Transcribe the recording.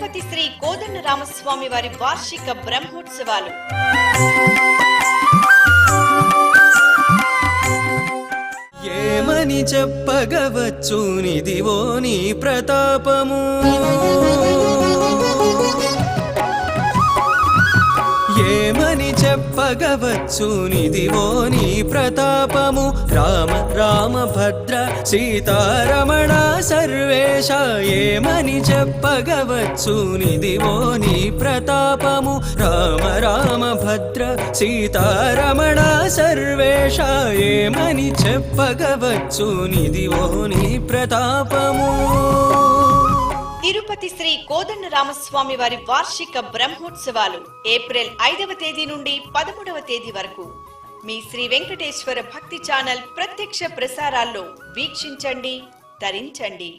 తిరుపతి శ్రీ కోదండరామస్వామి వారి వార్షిక బ్రహ్మోత్సవాలు. ఏమని చెప్పగవచ్చు నిదివో నీ ప్రతాపము, ఏమని చెప్పగవచ్చు నిదివో నీ ప్రతాపము. రామ రామ భద్ర సీతారమణ సర్వేశ, ఏమని చెప్పగవచ్చు నిదివో నీ ప్రతాపము. రామ రామ భద్ర సీతారమణ సర్వేశ, ఏమని చెప్పగవచ్చు నిదివో నీ ప్రతాపము. తిరుపతి శ్రీ కోదండరామస్వామి వారి వార్షిక బ్రహ్మోత్సవాలు ఏప్రిల్ 5వ తేదీ నుండి 13వ తేదీ వరకు మీ శ్రీ వెంకటేశ్వర భక్తి ఛానల్ ప్రత్యక్ష ప్రసారాల్లో వీక్షించండి, తరించండి.